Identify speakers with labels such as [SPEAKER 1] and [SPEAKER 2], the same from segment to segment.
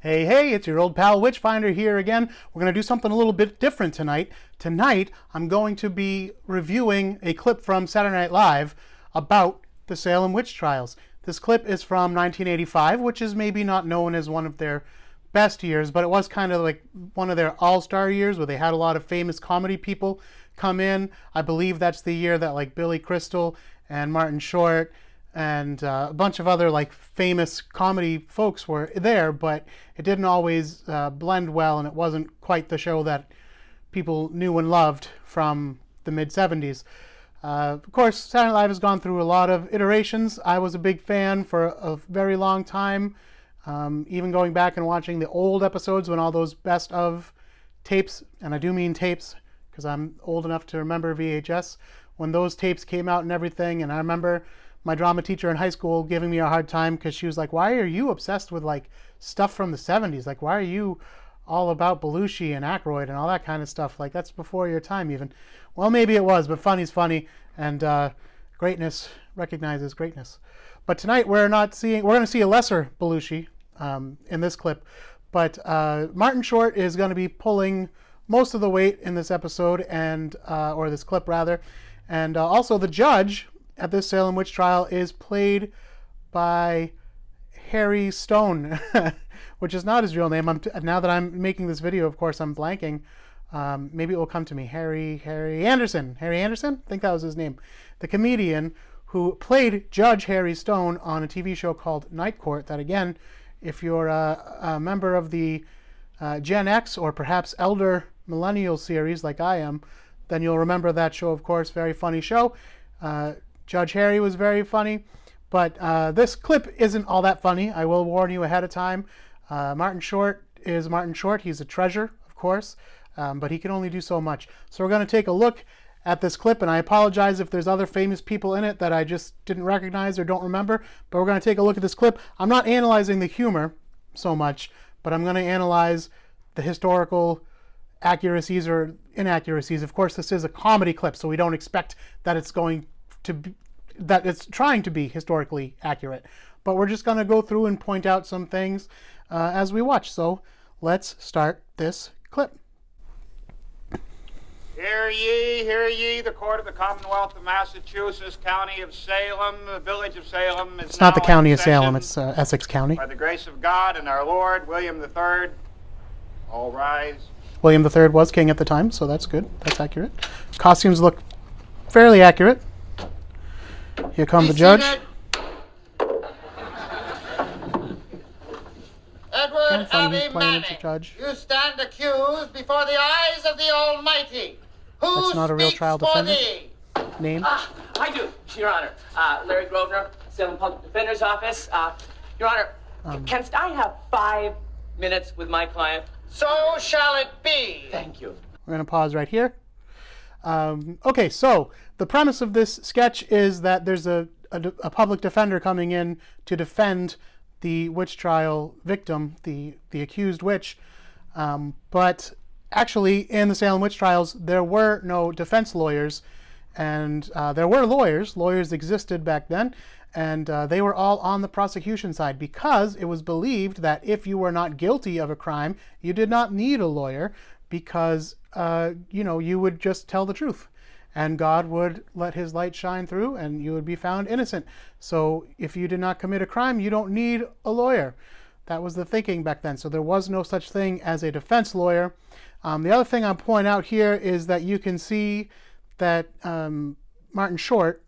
[SPEAKER 1] Hey, hey, it's your old pal Witchfinder here again. We're going to do something a little bit different tonight. Tonight, I'm going to be reviewing a clip from Saturday Night Live about the Salem Witch Trials. This clip is from 1985, which is maybe not known as one of their best years, but it was kind of like one of their all-star years where they had a lot of famous comedy people come in. I believe that's the year that like Billy Crystal and Martin Short and a bunch of other like famous comedy folks were there, but it didn't always blend well, and it wasn't quite the show that people knew and loved from the mid-70s. Of course, Saturday Night Live has gone through a lot of iterations. I was a big fan for a very long time, even going back and watching the old episodes when all those best of tapes, and I do mean tapes because I'm old enough to remember VHS, when those tapes came out and everything. And I remember my drama teacher in high school giving me a hard time because she was like, why are you obsessed with like stuff from the 70s? Like, why are you all about Belushi and Aykroyd and all that kind of stuff? Like, that's before your time even. Well, maybe it was, but funny's funny, and greatness recognizes greatness. But tonight we're going to see a lesser Belushi in this clip, but Martin Short is going to be pulling most of the weight in this episode, and or this clip rather, and also the judge at this Salem Witch Trial is played by Harry Stone, which is not his real name. Now that I'm making this video, of course, I'm blanking. Maybe it will come to me. Harry Anderson. Harry Anderson? I think that was his name. The comedian who played Judge Harry Stone on a TV show called Night Court. That, again, if you're a member of the Gen X or perhaps elder millennial series like I am, then you'll remember that show, of course. Very funny show. Judge Harry was very funny, but this clip isn't all that funny. I will warn you ahead of time. Martin Short is Martin Short. He's a treasure, of course, but he can only do so much. So we're going to take a look at this clip, and I apologize if there's other famous people in it that I just didn't recognize or don't remember, but we're going to take a look at this clip. I'm not analyzing the humor so much, but I'm going to analyze the historical accuracies or inaccuracies. Of course, this is a comedy clip, so we don't expect that it's trying to be historically accurate, but we're just going to go through and point out some things as we watch. So let's start this clip.
[SPEAKER 2] Hear ye, the court of the Commonwealth of Massachusetts, county of Salem, the village of Salem is
[SPEAKER 1] It's not the county of
[SPEAKER 2] session.
[SPEAKER 1] Salem, it's Essex County.
[SPEAKER 2] By the grace of God and our Lord, William III, all rise.
[SPEAKER 1] William III was king at the time, so that's good. That's accurate. Costumes look fairly accurate. Here comes the judge.
[SPEAKER 3] Edward Abbey Manning,
[SPEAKER 1] judge.
[SPEAKER 3] you stand accused before the eyes of the Almighty. Who
[SPEAKER 1] That's not a real
[SPEAKER 3] speaks
[SPEAKER 1] trial
[SPEAKER 3] for
[SPEAKER 1] defendant.
[SPEAKER 3] thee?
[SPEAKER 1] Name?
[SPEAKER 4] I do, Your Honor. Larry Grosvenor, Salem Public Defender's Office. Your Honor, canst I have 5 minutes with my client?
[SPEAKER 3] So shall it be.
[SPEAKER 4] Thank you.
[SPEAKER 1] We're going to pause right here. Okay, so the premise of this sketch is that there's a public defender coming in to defend the witch trial victim, the accused witch. But actually, in the Salem Witch Trials, there were no defense lawyers, and there were lawyers. Lawyers existed back then, and they were all on the prosecution side because it was believed that if you were not guilty of a crime, you did not need a lawyer because, you would just tell the truth, and God would let his light shine through, and you would be found innocent. So if you did not commit a crime, you don't need a lawyer. That was the thinking back then. So there was no such thing as a defense lawyer. The other thing I'll point out here is that you can see that Martin Short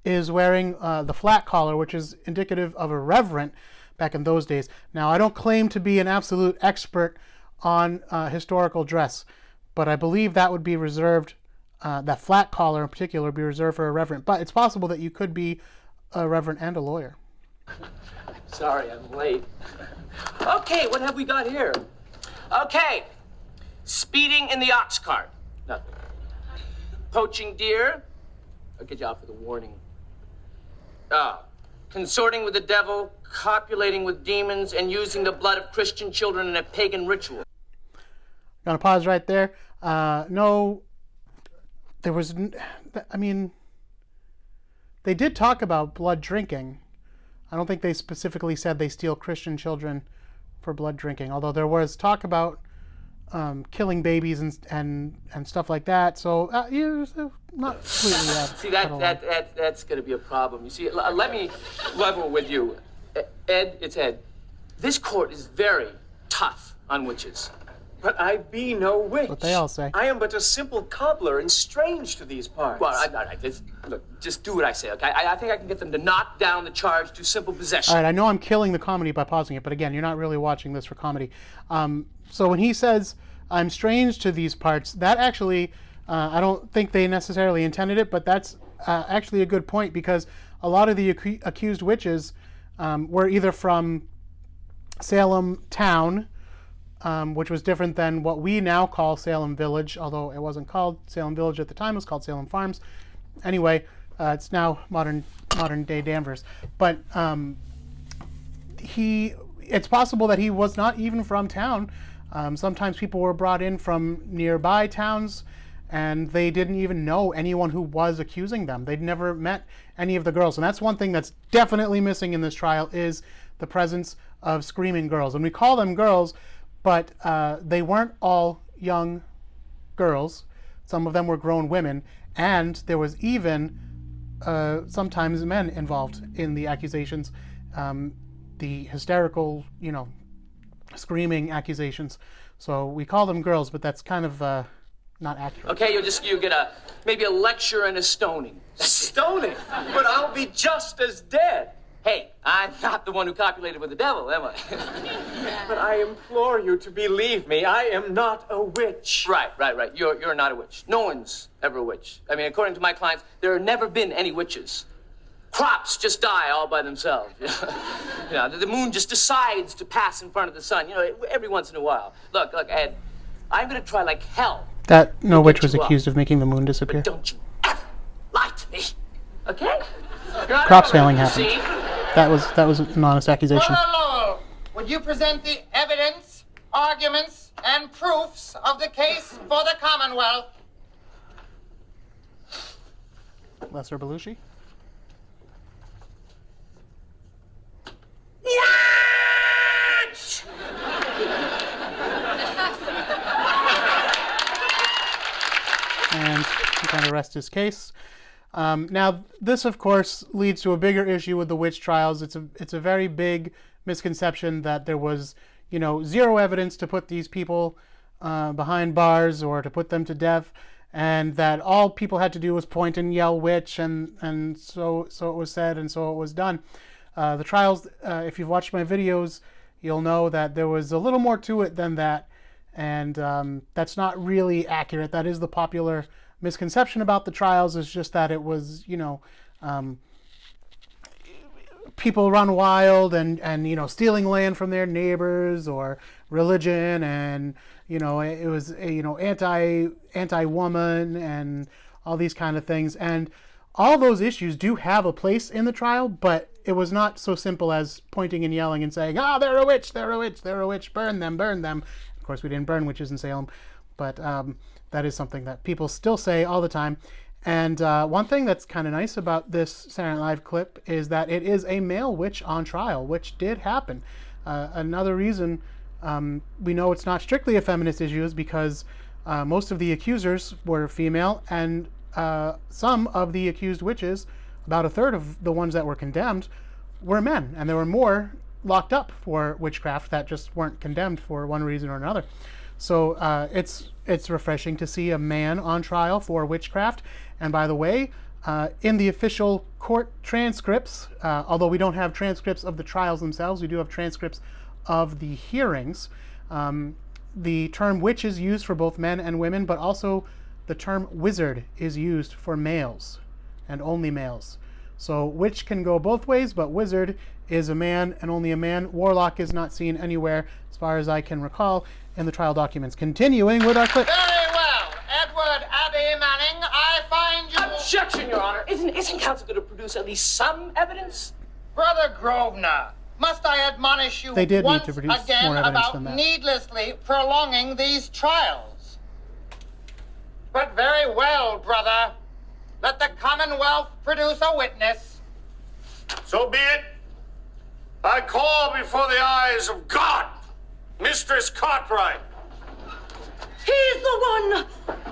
[SPEAKER 1] is wearing the flat collar, which is indicative of a reverend back in those days. Now, I don't claim to be an absolute expert on historical dress, but I believe that would be reserved, that flat collar in particular would be reserved for a reverend. But it's possible that you could be a reverend and a lawyer.
[SPEAKER 4] Sorry, I'm late. Okay, what have we got here? Okay, speeding in the ox cart. Nothing. Poaching deer. I'll get you out for the warning. Consorting with the devil, copulating with demons, and using the blood of Christian children in a pagan ritual.
[SPEAKER 1] Gonna pause right there. No, there was, I mean, they did talk about blood drinking. I don't think they specifically said they steal Christian children for blood drinking. Although there was talk about killing babies and stuff like that. So not completely.
[SPEAKER 4] See, that's going to be a problem. You see, let me level with you. Ed, it's Ed. This court is very tough on witches.
[SPEAKER 5] But I be no witch.
[SPEAKER 1] That's what they all say.
[SPEAKER 5] I am but a simple cobbler and strange to these parts.
[SPEAKER 4] Well, all right, look, just do what I say, okay? I think I can get them to knock down the charge to simple possession.
[SPEAKER 1] All right, I know I'm killing the comedy by pausing it, but again, you're not really watching this for comedy. So when he says, I'm strange to these parts, that actually, I don't think they necessarily intended it, but that's actually a good point, because a lot of the accused witches were either from Salem town, which was different than what we now call Salem Village, although it wasn't called Salem Village at the time. It was called Salem Farms. Anyway, it's now modern day Danvers. But it's possible that he was not even from town. Sometimes people were brought in from nearby towns, and they didn't even know anyone who was accusing them. They'd never met any of the girls. And that's one thing that's definitely missing in this trial, is the presence of screaming girls. And we call them girls, but they weren't all young girls. Some of them were grown women, and there was even sometimes men involved in the accusations, the hysterical, screaming accusations. So we call them girls, but that's kind of not accurate.
[SPEAKER 4] Okay, you get maybe a lecture and a stoning.
[SPEAKER 5] Stoning? But I'll be just as dead.
[SPEAKER 4] Hey, I'm not the one who copulated with the devil, am I?
[SPEAKER 5] But I implore you to believe me. I am not a witch.
[SPEAKER 4] Right. You're not a witch. No one's ever a witch. I mean, according to my clients, there have never been any witches. Crops just die all by themselves. The moon just decides to pass in front of the sun, every once in a while. Look, Ed, I'm going to try like hell.
[SPEAKER 1] That no witch was accused of making the moon disappear.
[SPEAKER 4] But don't you ever lie to me, okay?
[SPEAKER 1] Crops failing happened. That was an honest accusation.
[SPEAKER 3] Brother Lowell, would you present the evidence, arguments, and proofs of the case for the Commonwealth?
[SPEAKER 1] Lesser Belushi?
[SPEAKER 3] Witch!
[SPEAKER 1] And he kind of rest his case. Now, this, of course, leads to a bigger issue with the witch trials. It's a very big misconception that there was, zero evidence to put these people behind bars or to put them to death, and that all people had to do was point and yell witch, and so it was said, and so it was done. The trials, if you've watched my videos, you'll know that there was a little more to it than that, and that's not really accurate. That is the popular misconception about the trials, is just that it was, people run wild and stealing land from their neighbors, or religion, and it was anti-woman and all these kind of things. And all those issues do have a place in the trial, but it was not so simple as pointing and yelling and saying, they're a witch, they're a witch, they're a witch, burn them, burn them. Of course, we didn't burn witches in Salem, but that is something that people still say all the time. And one thing that's kind of nice about this Saturday Night Live clip is that it is a male witch on trial, which did happen. Another reason we know it's not strictly a feminist issue is because most of the accusers were female, and some of the accused witches, about a third of the ones that were condemned, were men. And there were more locked up for witchcraft that just weren't condemned for one reason or another. So it's refreshing to see a man on trial for witchcraft. And by the way, in the official court transcripts, although we don't have transcripts of the trials themselves, we do have transcripts of the hearings. The term witch is used for both men and women, but also the term wizard is used for males and only males. So witch can go both ways, but wizard is a man and only a man. Warlock is not seen anywhere, as far as I can recall, in the trial documents. Continuing with our clip.
[SPEAKER 3] Very well. Edward Abbey Manning, I find you...
[SPEAKER 4] Objection, Your Honor. Isn't counsel going to produce at least some evidence?
[SPEAKER 3] Brother Grosvenor, must I admonish you
[SPEAKER 1] They did need
[SPEAKER 3] once
[SPEAKER 1] to produce
[SPEAKER 3] again
[SPEAKER 1] more evidence
[SPEAKER 3] about
[SPEAKER 1] than that.
[SPEAKER 3] needlessly prolonging these trials? But very well, brother. Let the Commonwealth produce a witness.
[SPEAKER 6] So be it. I call before the eyes of God
[SPEAKER 2] Mistress Cartwright!
[SPEAKER 6] He's the one!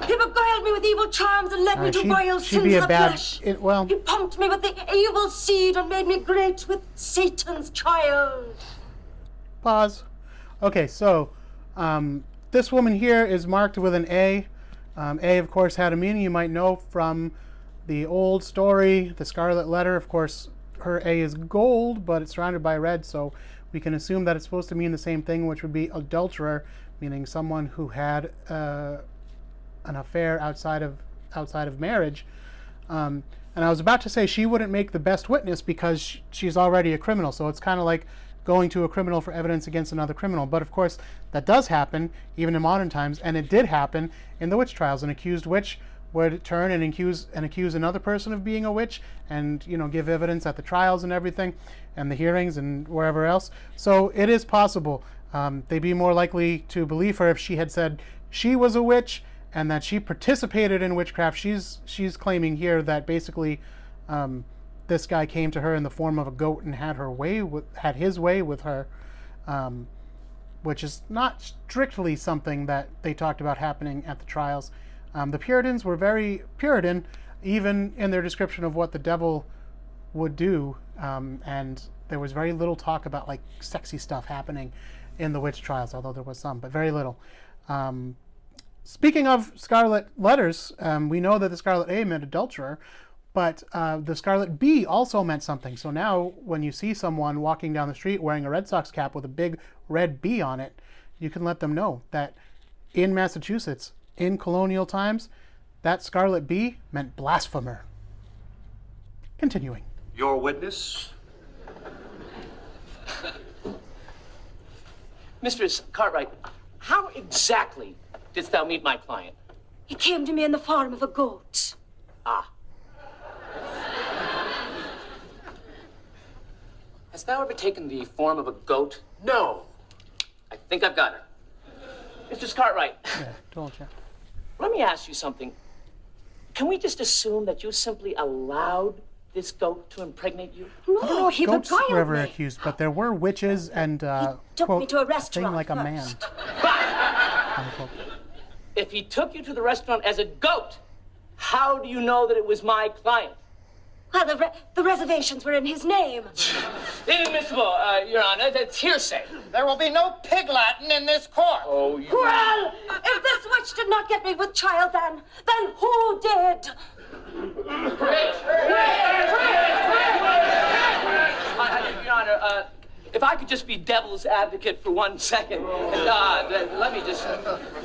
[SPEAKER 6] He beguiled me with evil charms and led me to royal
[SPEAKER 1] she'd be
[SPEAKER 6] sins
[SPEAKER 1] a
[SPEAKER 6] of
[SPEAKER 1] bad.
[SPEAKER 6] flesh.
[SPEAKER 1] Well,
[SPEAKER 6] He pumped me with the evil seed and made me great with Satan's child.
[SPEAKER 1] pause. Okay, so this woman here is marked with an A. A, of course, had a meaning you might know from the old story, The Scarlet Letter. Of course, her A is gold, but it's surrounded by red, so we can assume that it's supposed to mean the same thing, which would be adulterer, meaning someone who had an affair outside of marriage. And I was about to say she wouldn't make the best witness because she's already a criminal, so it's kind of like going to a criminal for evidence against another criminal. But of course, that does happen even in modern times, and it did happen in the witch trials. An accused witch would turn and accuse another person of being a witch, and give evidence at the trials and everything, and the hearings and wherever else. So it is possible. They'd be more likely to believe her if she had said she was a witch and that she participated in witchcraft. She's claiming here that basically this guy came to her in the form of a goat and had his way with her, which is not strictly something that they talked about happening at the trials. The Puritans were very Puritan, even in their description of what the devil would do, and there was very little talk about like sexy stuff happening in the witch trials, although there was some, but very little. Speaking of scarlet letters, we know that the scarlet A meant adulterer, but the scarlet B also meant something. So now when you see someone walking down the street wearing a Red Sox cap with a big red B on it, you can let them know that in Massachusetts, in colonial times, that scarlet B meant blasphemer. Continuing.
[SPEAKER 2] Your witness?
[SPEAKER 4] Mistress Cartwright, how exactly didst thou meet my client?
[SPEAKER 6] He came to me in the form of a goat.
[SPEAKER 4] Ah. Hast thou ever taken the form of a goat?
[SPEAKER 5] No.
[SPEAKER 4] I think I've got her. Mistress Cartwright,
[SPEAKER 1] Yeah, told you.
[SPEAKER 4] let me ask you something. Can we just assume that you simply allowed this goat to impregnate you?
[SPEAKER 6] No, he
[SPEAKER 1] Goats
[SPEAKER 6] beguiled
[SPEAKER 1] were ever
[SPEAKER 6] me.
[SPEAKER 1] accused, but there were witches and
[SPEAKER 6] Took
[SPEAKER 1] quote,
[SPEAKER 6] me to a
[SPEAKER 1] thing
[SPEAKER 6] restaurant
[SPEAKER 1] like a man.
[SPEAKER 6] first.
[SPEAKER 1] Unquote.
[SPEAKER 4] If he took you to the restaurant as a goat, how do you know that it was my client?
[SPEAKER 6] Well, the reservations were in his name.
[SPEAKER 4] Inadmissible, Your Honor. That's hearsay.
[SPEAKER 3] There will be no pig Latin in this court.
[SPEAKER 4] Oh, you...
[SPEAKER 6] Well, if this witch did not get me with child, then who did?
[SPEAKER 4] Your Honor, if I could just be devil's advocate for 1 second. Let me just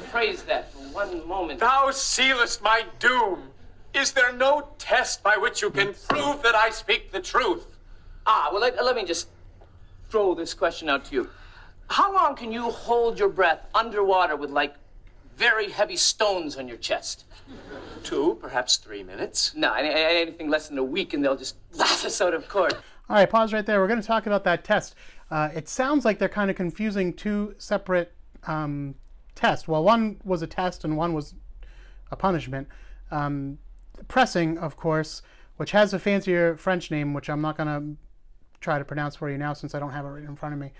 [SPEAKER 4] phrase that for one moment.
[SPEAKER 5] Thou sealest my doom. Is there no test by which you can prove that I speak the truth?
[SPEAKER 4] Well, let me just throw this question out to you. How long can you hold your breath underwater with, like, very heavy stones on your chest?
[SPEAKER 5] 2, perhaps 3 minutes.
[SPEAKER 4] No, anything less than a week and they'll just laugh us out of court.
[SPEAKER 1] All right, pause right there. We're going to talk about that test. It sounds like they're kind of confusing two separate tests. Well, one was a test and one was a punishment. Pressing, of course, which has a fancier French name, which I'm not going to try to pronounce for you now since I don't have it right in front of me.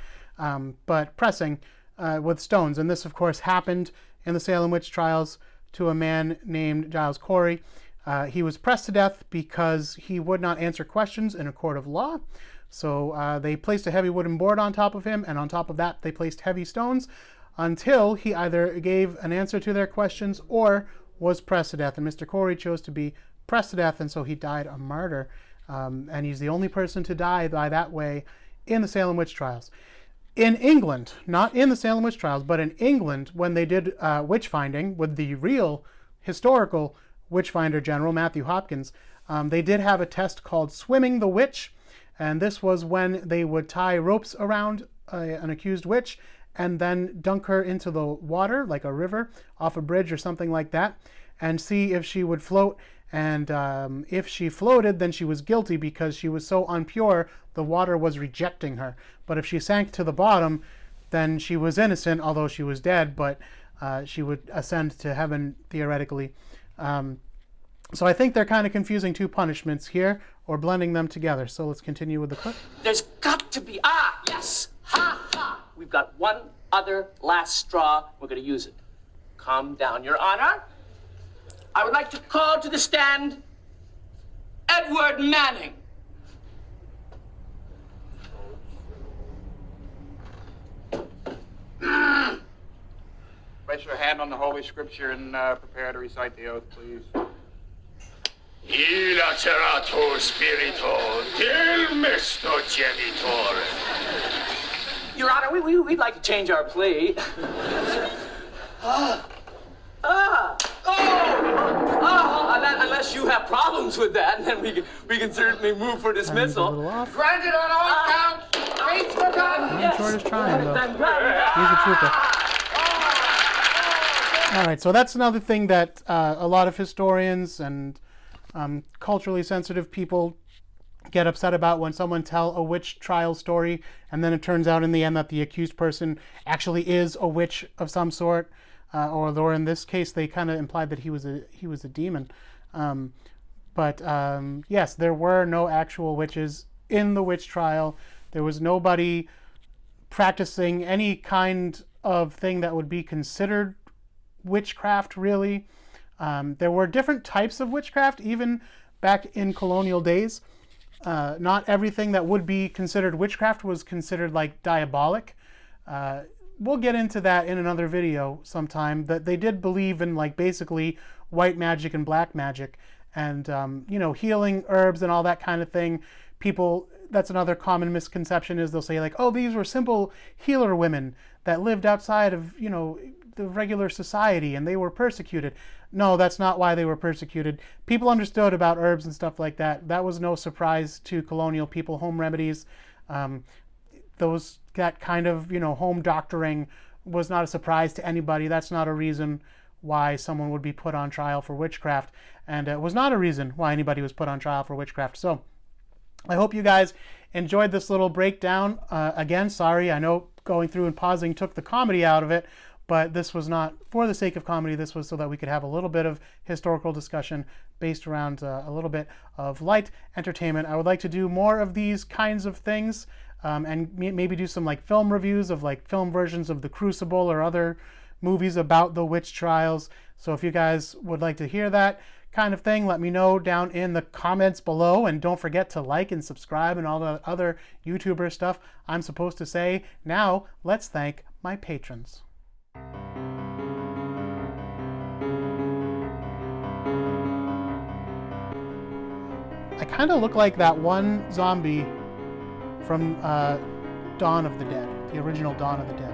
[SPEAKER 1] But pressing with stones. And this, of course, happened in the Salem Witch Trials to a man named Giles Corey. He was pressed to death because he would not answer questions in a court of law. So they placed a heavy wooden board on top of him, and on top of that they placed heavy stones until he either gave an answer to their questions or was pressed to death. And Mr. Corey chose to be pressed to death, and so he died a martyr. And he's the only person to die by that way in the Salem Witch Trials. In England, not in the Salem Witch Trials, but in England, when they did witch finding with the real historical Witchfinder General, Matthew Hopkins, they did have a test called Swimming the Witch. And this was when they would tie ropes around an accused witch and then dunk her into the water, like a river, off a bridge or something like that, and see if she would float. And if she floated, then she was guilty because she was so unpure, the water was rejecting her. But if she sank to the bottom, then she was innocent, although she was dead, but she would ascend to heaven, theoretically. So I think they're kind of confusing two punishments here, or blending them together. So let's continue with the clip.
[SPEAKER 4] There's got to be... yes! Ha ha! we've got one other last straw. We're going to use it. Calm down, Your Honor. I would like to call to the stand Edward Manning.
[SPEAKER 2] Place your hand on the Holy Scripture and prepare to recite the oath, please.
[SPEAKER 7] Il acerato spirito del mesto genitor.
[SPEAKER 4] Your Honor, we'd like to change our plea. Unless you have problems with that, then we can certainly move for dismissal.
[SPEAKER 3] Granted on all counts. Case forgotten.
[SPEAKER 4] Yes.
[SPEAKER 1] Short is trying, though. He's a trooper. All right, so that's another thing that a lot of historians and culturally sensitive people get upset about when someone tell a witch trial story and then it turns out in the end that the accused person actually is a witch of some sort, or in this case they kind of implied that he was a demon. But yes, there were no actual witches in the witch trial. There was nobody practicing any kind of thing that would be considered witchcraft, really. There were different types of witchcraft even back in colonial days. Not everything that would be considered witchcraft was considered like diabolic. We'll get into that in another video sometime, that they did believe in like basically white magic and black magic, and healing herbs and all that kind of thing. People, that's another common misconception, is they'll say like, oh, these were simple healer women that lived outside of the regular society and they were persecuted. No, that's not why they were persecuted. People understood about herbs and stuff like that. That was no surprise to colonial people. Home remedies, that kind of home doctoring was not a surprise to anybody. That's not a reason why someone would be put on trial for witchcraft, and it was not a reason why anybody was put on trial for witchcraft. So I hope you guys enjoyed this little breakdown. Again, sorry, I know going through and pausing took the comedy out of it, but this was not for the sake of comedy. This was so that we could have a little bit of historical discussion based around a little bit of light entertainment. I would like to do more of these kinds of things, and maybe do some like film reviews of like film versions of The Crucible or other movies about the witch trials. So if you guys would like to hear that kind of thing, let me know down in the comments below, and don't forget to like and subscribe and all the other YouTuber stuff I'm supposed to say. Now let's thank my patrons. I kind of look like that one zombie from Dawn of the Dead, the original Dawn of the Dead.